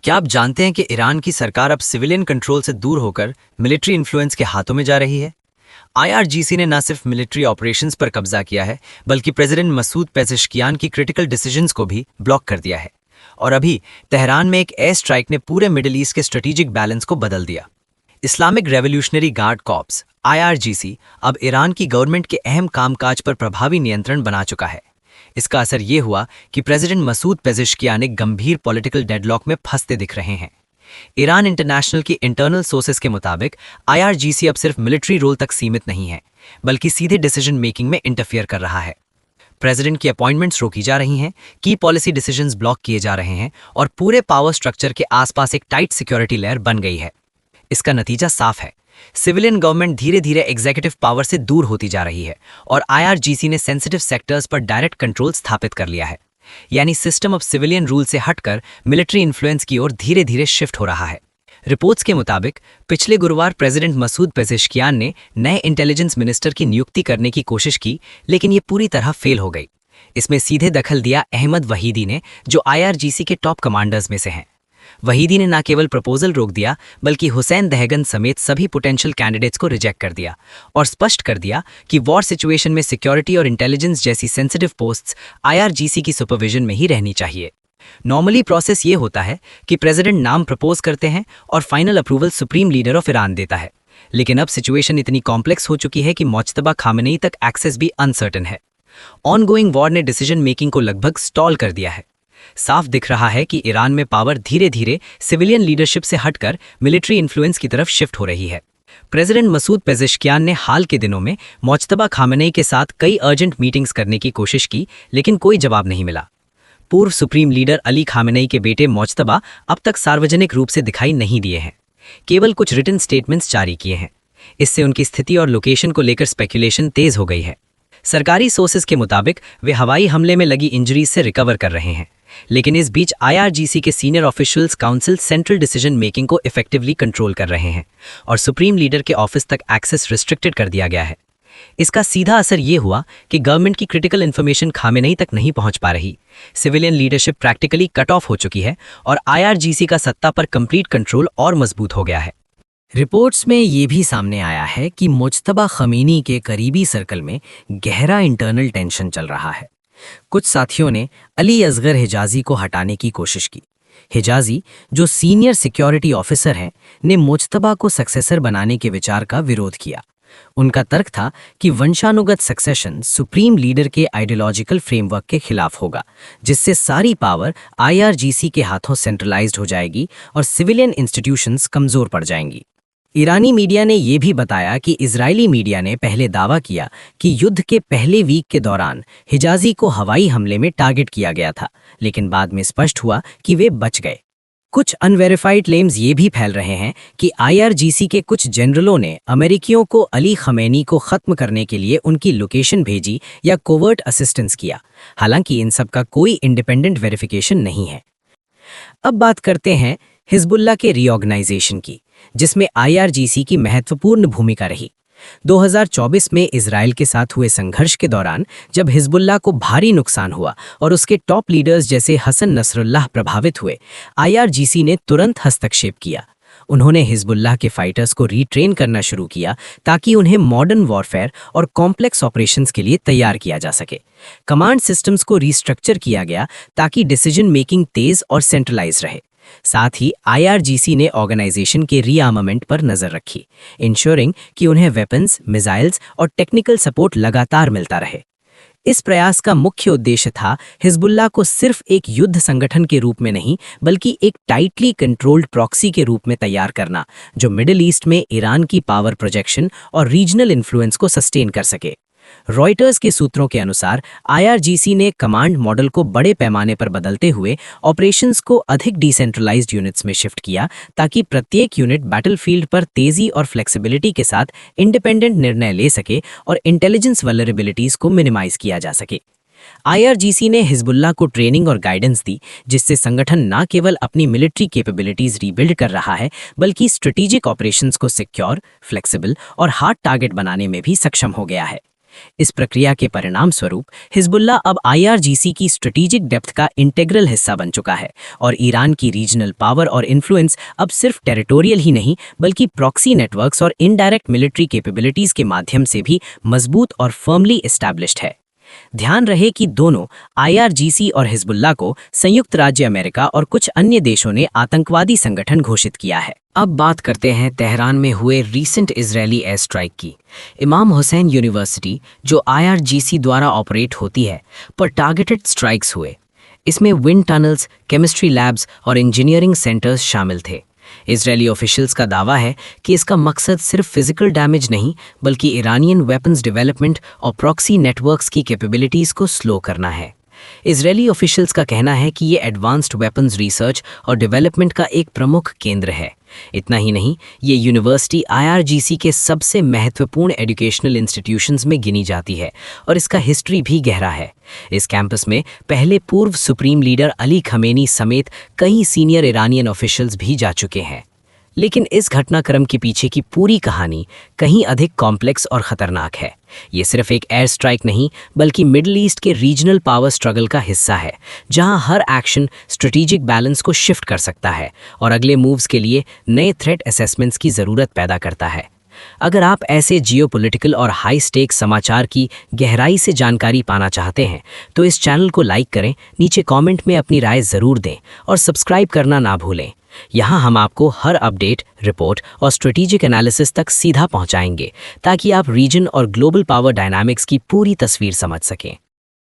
क्या आप जानते हैं कि ईरान की सरकार अब सिविलियन कंट्रोल से दूर होकर मिलिट्री इन्फ्लुएंस के हाथों में जा रही है? आईआरजीसी ने न सिर्फ मिलिट्री ऑपरेशंस पर कब्जा किया है, बल्कि प्रेसिडेंट मसूद पेज़ेश्कियान की क्रिटिकल डिसीजंस को भी ब्लॉक कर दिया है। और अभी तेहरान में एक एयर स्ट्राइक ने पूरे मिडिल ईस्ट के स्ट्रेटेजिक बैलेंस को बदल दिया। Islamic revolutionary guard corps IRGC अब ईरान की गवर्नमेंट के अहम कामकाज पर प्रभावी नियंत्रण बना चुका है। इसका असर ये हुआ कि प्रेसिडेंट मसूद पेज़ेश्कियान एक गंभीर पॉलिटिकल डेडलॉक में फंसते दिख रहे हैं। ईरान इंटरनेशनल की इंटरनल सोर्सेज के मुताबिक आईआरजीसी अब सिर्फ मिलिट्री रोल तक सीमित नहीं है, बल्कि सीधे डिसीजन मेकिंग में इंटरफियर कर रहा है। प्रेसिडेंट की अपॉइंटमेंट्स रोकी जा रही हैं, की पॉलिसी डिसीजंस ब्लॉक किए जा रहे हैं और पूरे पावर स्ट्रक्चर के आसपास एक टाइट सिक्योरिटी लेयर बन गई है। इसका नतीजा साफ है, सिविलियन गवर्नमेंट धीरे धीरे एग्जीक्यूटिव पावर से दूर होती जा रही है और आईआरजीसी ने सेंसिटिव सेक्टर्स पर डायरेक्ट कंट्रोल स्थापित कर लिया है। यानी सिस्टम अब सिविलियन रूल से हटकर मिलिट्री इन्फ्लुएंस की ओर धीरे धीरे शिफ्ट हो रहा है। रिपोर्ट्स के मुताबिक पिछले गुरुवार प्रेसिडेंट मसूद पेज़ेश्कियान ने नए इंटेलिजेंस मिनिस्टर की नियुक्ति करने की कोशिश की, लेकिन ये पूरी तरह फेल हो गई। इसमें सीधे दखल दिया अहमद वहीदी ने, जो आईआरजीसी के टॉप कमांडर्स में से हैं। वहीदी ने न केवल प्रपोजल रोक दिया, बल्कि हुसैन दहगन समेत सभी पोटेंशियल कैंडिडेट्स को रिजेक्ट कर दिया और स्पष्ट कर दिया कि वॉर सिचुएशन में सिक्योरिटी और इंटेलिजेंस जैसी सेंसिटिव पोस्ट्स आईआरजीसी की सुपरविजन में ही रहनी चाहिए। नॉर्मली प्रोसेस ये होता है कि प्रेसिडेंट नाम प्रपोज करते हैं और final approval supreme leader of Iran देता है, लेकिन अब सिचुएशन इतनी कॉम्प्लेक्स हो चुकी है कि मुज्तबा खामेनेई तक एक्सेस भी अनसर्टेन है। ऑनगोइंग वॉर ने डिसीजन मेकिंग को लगभग स्टॉल कर दिया है। साफ दिख रहा है कि ईरान में पावर धीरे धीरे सिविलियन लीडरशिप से हटकर मिलिट्री इन्फ्लुएंस की तरफ शिफ्ट हो रही है। प्रेसिडेंट मसूद पेज़ेश्कियान ने हाल के दिनों में मुज्तबा खामेनेई के साथ कई अर्जेंट मीटिंग्स करने की कोशिश की, लेकिन कोई जवाब नहीं मिला। पूर्व सुप्रीम लीडर अली खामेनेई के बेटे मुज्तबा अब तक सार्वजनिक रूप से दिखाई नहीं दिए हैं, केवल कुछ रिटन स्टेटमेंट्स जारी किए हैं। इससे उनकी स्थिति और लोकेशन को लेकर स्पेकुलेशन तेज हो गई है। सरकारी सोर्सेज के मुताबिक वे हवाई हमले में लगी इंजरीज से रिकवर कर रहे हैं, लेकिन इस बीच आईआरजीसी के senior officials council central decision making को इफेक्टिवली कंट्रोल कर रहे हैं और सुप्रीम लीडर के ऑफिस तक एक्सेस रिस्ट्रिक्टेड कर दिया गया है। इसका सीधा असर ये हुआ कि गवर्नमेंट की क्रिटिकल इन्फॉर्मेशन खामेनेई तक नहीं पहुंच पा रही, civilian leadership practically cut off हो चुकी है और आईआरजीसी का सत्ता पर कंप्लीट कंट्रोल और मजबूत हो गया है। रिपोर्ट्स में ये भी सामने आया है कि मुज्तबा खमीनी के करीबी सर्कल में गहरा इंटरनल टेंशन चल रहा है। कुछ साथियों ने अली असगर हिजाजी को हटाने की कोशिश की। हिजाजी, जो सीनियर सिक्योरिटी ऑफिसर हैं, ने मुज्तबा को सक्सेसर बनाने के विचार का विरोध किया। उनका तर्क था कि वंशानुगत सक्सेशन सुप्रीम लीडर के आइडियोलॉजिकल फ्रेमवर्क के खिलाफ होगा, जिससे सारी पावर आईआरजीसी के हाथों सेंट्रलाइज्ड हो जाएगी और सिविलियन इंस्टीट्यूशंस कमजोर पड़ जाएंगी। ईरानी मीडिया ने यह भी बताया कि इजरायली मीडिया ने पहले दावा किया कि युद्ध के पहले वीक के दौरान हिजाजी को हवाई हमले में टारगेट किया गया था, लेकिन बाद में स्पष्ट हुआ कि वे बच गए। कुछ अनवेरिफाइड क्लेम्स ये भी फैल रहे हैं कि आईआरजीसी के कुछ जनरलों ने अमेरिकियों को अली खमेनी को खत्म करने के लिए उनकी लोकेशन भेजी या कोवर्ट असिस्टेंस किया। हालांकि इन सब का कोई इंडिपेंडेंट वेरिफिकेशन नहीं है। अब बात करते हैं हिजबुल्लाह के रीऑर्गेनाइजेशन की, जिसमें आईआरजीसी की महत्वपूर्ण भूमिका रही। 2024 में इजराइल के साथ हुए संघर्ष के दौरान जब हिजबुल्लाह को भारी नुकसान हुआ और उसके टॉप लीडर्स जैसे हसन नसरुल्लाह प्रभावित हुए, आईआरजीसी ने तुरंत हस्तक्षेप किया। उन्होंने हिजबुल्लाह के फाइटर्स को रीट्रेन करना शुरू किया ताकि उन्हें मॉडर्न वॉरफेयर और कॉम्प्लेक्स ऑपरेशंस के लिए तैयार किया जा सके। कमांड सिस्टम्स को रीस्ट्रक्चर किया गया ताकि डिसीजन मेकिंग तेज और सेंट्रलाइज रहे। साथ ही आईआरजीसी ने ऑर्गेनाइजेशन के रीआर्मामेंट पर नजर रखी, इंश्योरिंग कि उन्हें वेपन्स, मिसाइल्स और टेक्निकल सपोर्ट लगातार मिलता रहे। इस प्रयास का मुख्य उद्देश्य था हिजबुल्लाह को सिर्फ एक युद्ध संगठन के रूप में नहीं, बल्कि एक टाइटली कंट्रोल्ड प्रॉक्सी के रूप में तैयार करना, जो मिडिल ईस्ट में ईरान की पावर प्रोजेक्शन और रीजनल इन्फ्लुएंस को सस्टेन कर सके। रॉयटर्स के सूत्रों के अनुसार आईआरजीसी ने कमांड मॉडल को बड़े पैमाने पर बदलते हुए ऑपरेशंस को अधिक डिसेंट्रलाइज्ड यूनिट्स में शिफ्ट किया, ताकि प्रत्येक यूनिट बैटलफील्ड पर तेजी और फ्लेक्सिबिलिटी के साथ इंडिपेंडेंट निर्णय ले सके और इंटेलिजेंस वल्नरेबिलिटीज को मिनिमाइज किया जा सके। आईआरजीसी ने हिजबुल्लाह को ट्रेनिंग और गाइडेंस दी, जिससे संगठन न केवल अपनी मिलिट्री कैपेबिलिटीज रीबिल्ड कर रहा है, बल्कि स्ट्रेटेजिक ऑपरेशंस को सिक्योर, फ्लेक्सिबल और हार्ड टारगेट बनाने में भी सक्षम हो गया है। इस प्रक्रिया के परिणाम स्वरूप हिजबुल्लाह अब आईआरजीसी की स्ट्रेटेजिक डेप्थ का इंटेग्रल हिस्सा बन चुका है और ईरान की रीजनल पावर और इन्फ्लुएंस अब सिर्फ टेरिटोरियल ही नहीं बल्कि प्रॉक्सी नेटवर्क्स और इनडायरेक्ट मिलिट्री कैपेबिलिटीज के माध्यम से भी मजबूत और फर्मली एस्टैब्लिश्ड है। ध्यान रहे कि दोनों आईआरजीसी और हिजबुल्लाह को संयुक्त राज्य अमेरिका और कुछ अन्य देशों ने आतंकवादी संगठन घोषित किया है। अब बात करते हैं तेहरान में हुए रीसेंट इजरायली एयर स्ट्राइक की। इमाम हुसैन यूनिवर्सिटी, जो आईआरजीसी द्वारा ऑपरेट होती है, पर टारगेटेड स्ट्राइक्स हुए। इसमें विंड टनल्स, केमिस्ट्री लैब्स और इंजीनियरिंग सेंटर्स शामिल थे। इजरायली ऑफिशियल्स का दावा है कि इसका मकसद सिर्फ फिजिकल डैमेज नहीं बल्कि ईरानियन वेपन्स डेवलपमेंट और प्रॉक्सी नेटवर्क्स की कैपेबिलिटीज को स्लो करना है। इजरायली ऑफिशियल्स का कहना है कि ये एडवांस्ड वेपन्स रिसर्च और डेवलपमेंट का एक प्रमुख केंद्र है। इतना ही नहीं, ये यूनिवर्सिटी आईआरजीसी के सबसे महत्वपूर्ण एजुकेशनल इंस्टीट्यूशंस में गिनी जाती है और इसका हिस्ट्री भी गहरा है। इस कैंपस में पहले पूर्व सुप्रीम लीडर अली खमेनी समेत कई सीनियर ईरानियन ऑफिशियल्स भी जा चुके हैं। लेकिन इस घटनाक्रम के पीछे की पूरी कहानी कहीं अधिक कॉम्प्लेक्स और खतरनाक है। ये सिर्फ एक एयर स्ट्राइक नहीं बल्कि मिडिल ईस्ट के रीजनल पावर स्ट्रगल का हिस्सा है, जहां हर एक्शन स्ट्रेटेजिक बैलेंस को शिफ्ट कर सकता है और अगले मूव्स के लिए नए थ्रेट असेसमेंट्स की ज़रूरत पैदा करता है। अगर आप ऐसे जियोपॉलिटिकल और हाई स्टेक्स समाचार की गहराई से जानकारी पाना चाहते हैं तो इस चैनल को लाइक करें, नीचे कमेंट में अपनी राय ज़रूर दें और सब्सक्राइब करना ना भूलें। यहाँ हम आपको हर अपडेट, रिपोर्ट और स्ट्रेटेजिक एनालिसिस तक सीधा पहुँचाएंगे ताकि आप रीजन और ग्लोबल पावर डायनामिक्स की पूरी तस्वीर समझ सकें।